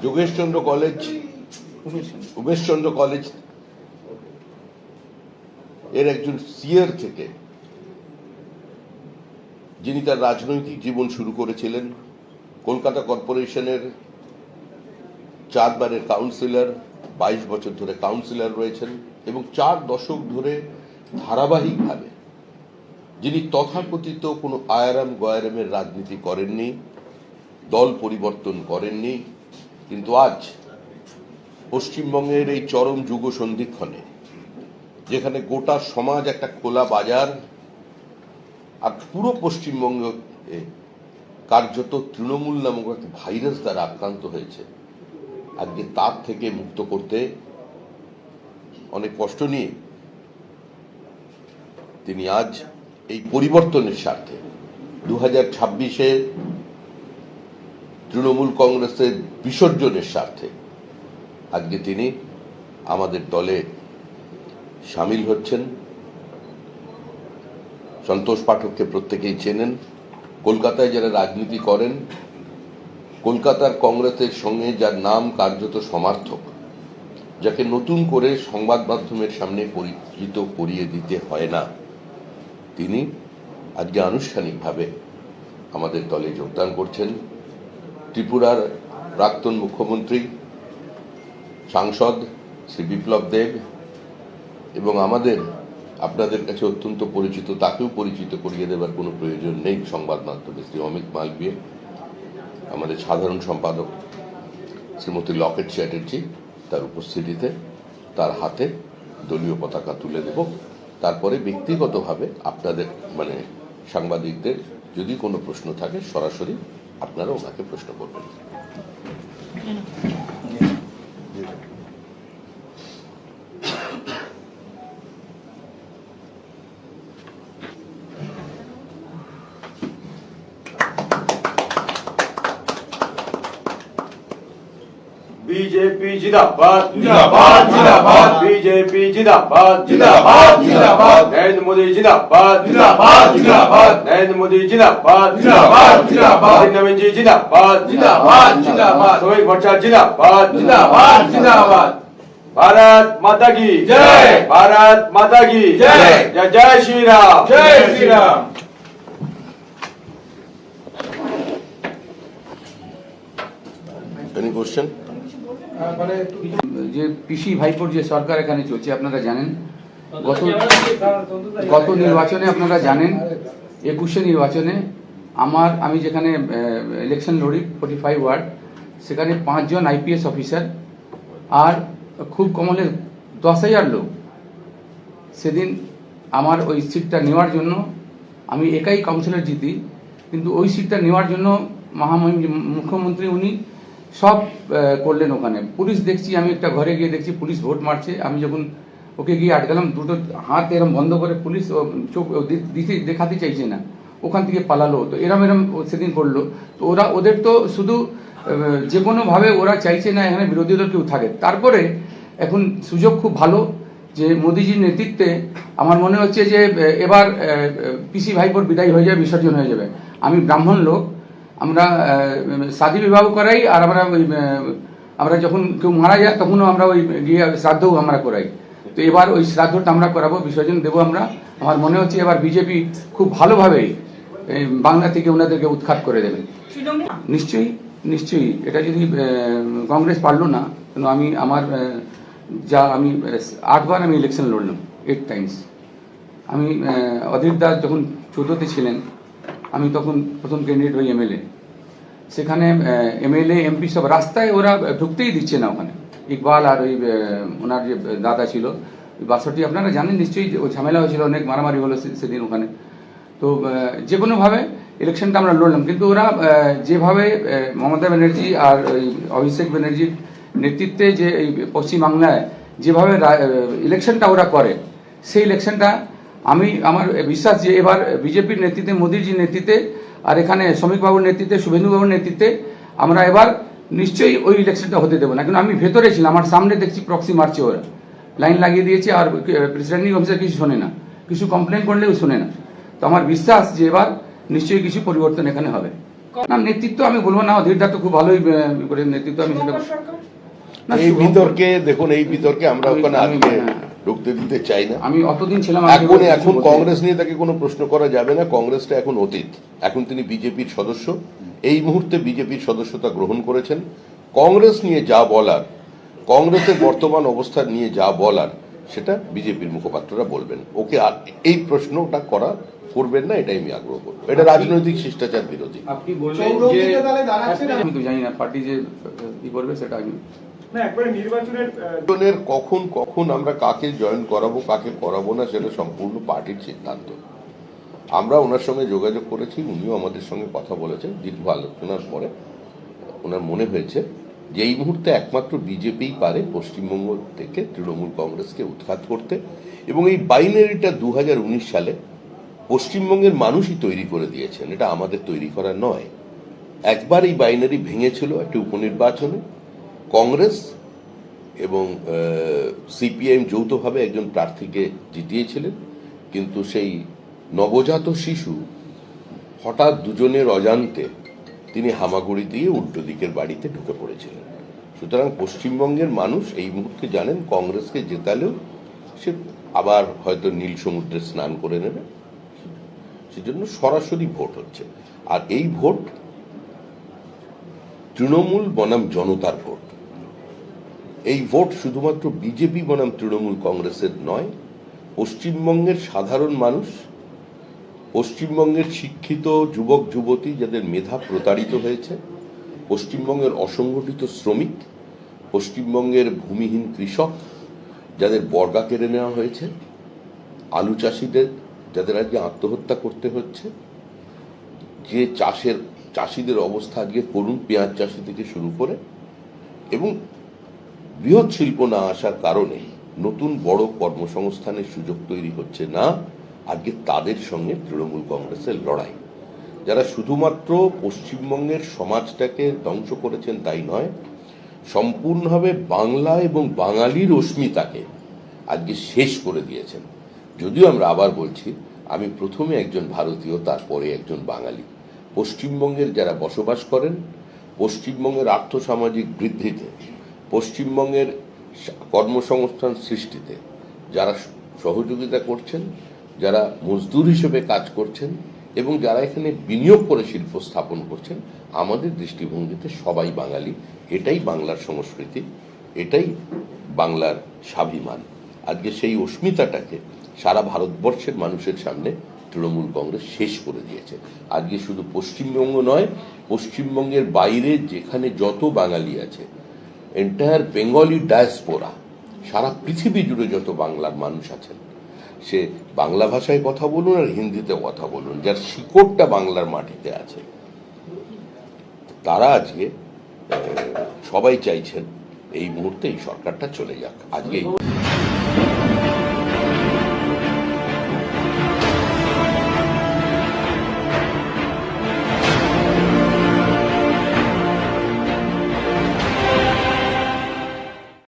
Jogeshchandra college, Umeshchandra college এর একজন সিয়ার থেকে যিনি তার রাজনৈতিক জীবন শুরু করেছিলেন, কলকাতা কর্পোরেশনের 4 বারের কাউন্সিলর, 22 বছর ধরে কাউন্সিলর রয়েছেন এবং 4 দশক ধরে ধারাবাহিকভাবে যিনি তথাকথিত কোনো আয়ারাম গয়ারামের রাজনীতি করেননি, দল পরিবর্তন করেননি, কিন্তু আজ পশ্চিমবঙ্গের এই চরম যুগ সন্ধিক্ষণে যেখানে গোটা সমাজ একটা খোলা বাজার আর পুরো পশ্চিমবঙ্গ কার্যত তৃণমূল নামক একটা ভাইরাস দ্বারা আক্রান্ত হয়েছে, আজকে তার থেকে মুক্ত করতে অনেক কষ্ট নিয়ে তিনি আজ এই পরিবর্তনের স্বার্থে 2026-এ তৃণমূল কংগ্রেসের বিসর্জনের স্বার্থে আজকে তিনি আমাদের দলে সামিল হচ্ছেন। সন্তোষ পাঠককে প্রত্যেকেই চেনেন। কলকাতায় যারা রাজনীতি করেন, কলকাতার কংগ্রেসের সঙ্গে যার নাম কার্যত সমার্থক, যাকে নতুন করে সংবাদ মাধ্যমের সামনে পরিচিত করিয়ে দিতে হয় না, তিনি আজকে আনুষ্ঠানিকভাবে আমাদের দলে যোগদান করছেন। ত্রিপুরার প্রাক্তন মুখ্যমন্ত্রী, সাংসদ শ্রী বিপ্লব দেব এবং আমাদের আপনাদের কাছে অত্যন্ত পরিচিত, তাকেও পরিচিত করিয়ে দেবার কোনো প্রয়োজন নেই সংবাদ মাধ্যমে, শ্রী অমিত মালবিয়ে, আমাদের সাধারণ সম্পাদক শ্রীমতী লকেট চ্যাটার্জি, তার উপস্থিতিতে তার হাতে দলীয় পতাকা তুলে দেব। তারপরে ব্যক্তিগতভাবে আপনাদের সাংবাদিকদের যদি কোনো প্রশ্ন থাকে সরাসরি আপনারা ওনাকে প্রশ্ন করবেন। बीजेपी जिंदाबाद जिंदाबाद जिंदाबाद, बीजेपी जिंदाबाद जिंदाबाद जिंदाबाद, नरेंद्र मोदी जिंदाबाद जिंदाबाद जिंदाबाद, नरेंद्र मोदी जिंदाबाद जिंदाबाद जिंदाबाद, नवीन जी जिंदाबाद जिंदाबाद जिंदाबाद, सोहेल भट्टाचार्य जिंदाबाद जिंदाबाद जिंदाबाद। भारत माता की जय, भारत माता की जय, जय जय श्री राम, जय श्री राम। Any question? যে পিসি ভাইপোর যে সরকার এখানে চলছে আপনারা জানেন, গত নির্বাচনে আপনারা জানেন 21-এ নির্বাচনে আমি যেখানে ইলেকশন লড়ি 45 ওয়ার্ড, সেখানে 5 জন আইপিএস অফিসার আর খুব কমলে 10,000 লোক, সেদিন আমার ওই সিটটা নেওয়ার জন্য আমি একাই কাউন্সিলর জিতি, কিন্তু ওই সিটটা নেওয়ার জন্য মহামহিম মুখ্যমন্ত্রী উনি সব করলেন। ওখানে পুলিশ দেখছি, আমি একটা ঘরে গিয়ে দেখছি পুলিশ ভোট মারছে, আমি যখন ওকে গিয়ে আটকালাম, দুটো হাত এরম বন্ধ করে পুলিশ চোখ দেখাতে চাইছে না, ওখান থেকে পালালো। তো এরম সেদিন করলো। তো ওদের তো শুধু যে কোনোভাবে ওরা চাইছে না এখানে বিরোধী দল কেউ থাকে। তারপরে এখন সুযোগ খুব ভালো যে মোদিজির নেতৃত্বে আমার মনে হচ্ছে যে এবার পিসি ভাইপোর বিদায় হয়ে যাবে, বিসর্জন হয়ে যাবে। আমি ব্রাহ্মণ লোক, আমরা শাদী বিবাহ করাই, আর আমরা যখন কেউ মারা যায় তখনও আমরা ওই গিয়ে শ্রাদ্ধও আমরা করাই। তো এবার ওই শ্রাদ্ধটা আমরা করাবো, বিসর্জন দেবো আমরা। আমার মনে হচ্ছে এবার বিজেপি খুব ভালোভাবেই বাংলা থেকে ওনাদেরকে উৎখাত করে দেবে। নিশ্চয়ই নিশ্চয়ই, এটা যদি কংগ্রেস পারলো না, কেন আমি 8 বার আমি ইলেকশন লড়লাম, 8 টাইমস। আমি অধীর দাস যখন 14তে ছিলেন, আমি তখন প্রথম ক্যান্ডিডেট হই এমএলএ। সেখানে এমএলএ এমপি সব রাস্তায় ওরা ঢুকতেই দিচ্ছে না। ওখানে ইকবাল আর ওই ওনার যে দাদা ছিল 62, আপনারা জানেন নিশ্চয়ই, ওই ঝামেলা হয়েছিল, অনেক মারামারি হলো সেদিন ওখানে। তো যে কোনোভাবে ইলেকশনটা আমরা লড়লাম, কিন্তু ওরা যেভাবে মমতা ব্যানার্জি আর ওই অভিষেক ব্যানার্জির নেতৃত্বে যে এই পশ্চিমবাংলায় যেভাবে ইলেকশনটা ওরা করে, সেই ইলেকশনটা আমার বিশ্বাস যে এবার বিজেপির নেতৃত্বে, মোদীজির নেতৃত্বে, আর এখানে শ্রমিকবাবুর নেতৃত্বে, শুভেন্দুবাবুর নেতৃত্বে আমরা এবার নিশ্চয়ই ওই ইলেকশনটা হতে দেবো না। কিন্তু আমি ভেতরে ছিলাম, আমার সামনে দেখছি প্রক্সি মারছে, ওরা লাইন লাগিয়ে দিয়েছে, আর প্রেসিডেন্টিং অফিসার কিছু শোনে না, কিছু কমপ্লেন করলেও শোনে না। তো আমার বিশ্বাস যে এবার নিশ্চয়ই কিছু পরিবর্তন এখানে হবে। না, নেতৃত্ব আমি বলবো না, অধীরদা তো খুব ভালোই করে নেতৃত্ব, আমি সেটা না, এই শুভঙ্কর- বিতর্কে দেখুন, এই বিতর্কে আমরা আমি- ওখানে আমি- আজকে হ্যাঁ। ঢুকতে দিতে চাই না। আমি অতদিন ছিলাম, আমি এখন কিছু এখন বলতে- কংগ্রেস নিয়ে তাকে কোনো প্রশ্ন করা যাবে না। কংগ্রেসটা এখন অতীত। এখন তিনি বিজেপির সদস্য, এই মুহূর্তে বিজেপির সদস্যতা গ্রহণ করেছেন। কংগ্রেস নিয়ে যা বলার, কংগ্রেসের বর্তমান অবস্থা নিয়ে যা বলার, সেটা বিজেপির মুখপাত্ররা বলবেন। ওকে আর এই প্রশ্নটা করবেন না, এটাই আমি আগ্রহ করবো। এটা রাজনৈতিক শিষ্টাচার বিরোধী। আপনি বললেন যে চৌরঙ্গিতে তাহলে দাঁড়াচ্ছে না? আমি তো জানি না পার্টি যে কি করবে সেটা আমি না, একবারে নির্বাচনের নির্বাচনের কখন কখন আমরা কাকে জয়েন করাবো কাকে করাবো না, সেটা সম্পূর্ণ পার্টির সিদ্ধান্ত। আমরা ওনার সঙ্গে যোগাযোগ করেছি, উনিও আমাদের সঙ্গে কথা বলেছেন। দীর্ঘ আলোচনার পরে ওনার মনে হয়েছে যে এই মুহূর্তে একমাত্র বিজেপিই পারে পশ্চিমবঙ্গ থেকে তৃণমূল কংগ্রেসকে উৎখাত করতে, এবং এই বাইনারিটা 2019 সালে পশ্চিমবঙ্গের মানুষই তৈরি করে দিয়েছেন, এটা আমাদের তৈরি করা নয়। একবার এই বাইনারি ভেঙেছিল একটি উপনির্বাচনে, কংগ্রেস এবং সিপিআইএম যৌথভাবে একজন প্রার্থীকে জিতিয়েছিলেন, কিন্তু সেই নবজাত শিশু হঠাৎ দুজনের অজান্তে তিনি হামাগুড়ি দিয়ে উল্টো দিকের বাড়িতে ঢুকে পড়েছিলেন। সুতরাং পশ্চিমবঙ্গের মানুষ এই মুহূর্তে জানেন কংগ্রেসকে জেতালেও সে আবার হয়তো নীল সমুদ্রে স্নান করে নেবে, সেজন্য সরাসরি ভোট হচ্ছে। আর এই ভোট তৃণমূল বনাম জনতার ভোট। এই ভোট শুধুমাত্র বিজেপি বনাম তৃণমূল কংগ্রেসের নয়, পশ্চিমবঙ্গের সাধারণ মানুষ, পশ্চিমবঙ্গের শিক্ষিত যুবক যুবতী যাদের মেধা প্রতারিত হয়েছে, পশ্চিমবঙ্গের অসংগঠিত শ্রমিক, পশ্চিমবঙ্গের ভূমিহীন কৃষক যাদের বর্গা কেড়ে নেওয়া হয়েছে, আলু চাষিদের যাদের আজকে আত্মহত্যা করতে হচ্ছে, যে চাষিদের অবস্থা আজকে করুন, পেঁয়াজ চাষি থেকে শুরু করে, এবং বৃহৎ শিল্প না আসার কারণে নতুন বড় কর্মসংস্থানের সুযোগ তৈরি হচ্ছে না। আজকে তাদের সঙ্গে তৃণমূল কংগ্রেসের লড়াই। যারা শুধুমাত্র পশ্চিমবঙ্গের সমাজটাকে ধ্বংস করেছেন তাই নয়, সম্পূর্ণভাবে বাংলা এবং বাঙালির অস্মিতাকে আজকে শেষ করে দিয়েছেন। যদিও আমরা আবার বলছি, আমি প্রথমে একজন ভারতীয়, তারপরে একজন বাঙালি। পশ্চিমবঙ্গের যারা বসবাস করেন, পশ্চিমবঙ্গের আর্থসামাজিক বৃদ্ধিতে, পশ্চিমবঙ্গের কর্মসংস্থান সৃষ্টিতে যারা সহযোগিতা করছেন, যারা মজদুর হিসেবে কাজ করছেন, এবং যারা এখানে বিনিয়োগ করে শিল্প স্থাপন করছেন, আমাদের দৃষ্টিভঙ্গিতে সবাই বাঙালি। এটাই বাংলার সংস্কৃতি, এটাই বাংলার স্বাভিমান। আজকে সেই অস্মিতাটাকে সারা ভারতবর্ষের মানুষের সামনে তৃণমূল কংগ্রেস শেষ করে দিয়েছে। আজকে শুধু পশ্চিমবঙ্গ নয়, পশ্চিমবঙ্গের বাইরে যেখানে যত বাঙালি আছে, এন্টায়ার বেঙ্গলি ডায়াসপোরা, সারা পৃথিবী জুড়ে যত বাংলার মানুষ আছেন, সে বাংলা ভাষায় কথা বলুন আর হিন্দিতে কথা বলুন, যার শিকড়টা বাংলার মাটিতে আছে, তারা আজকে সবাই চাইছেন এই মুহূর্তে এই সরকারটা চলে যাক। আজকে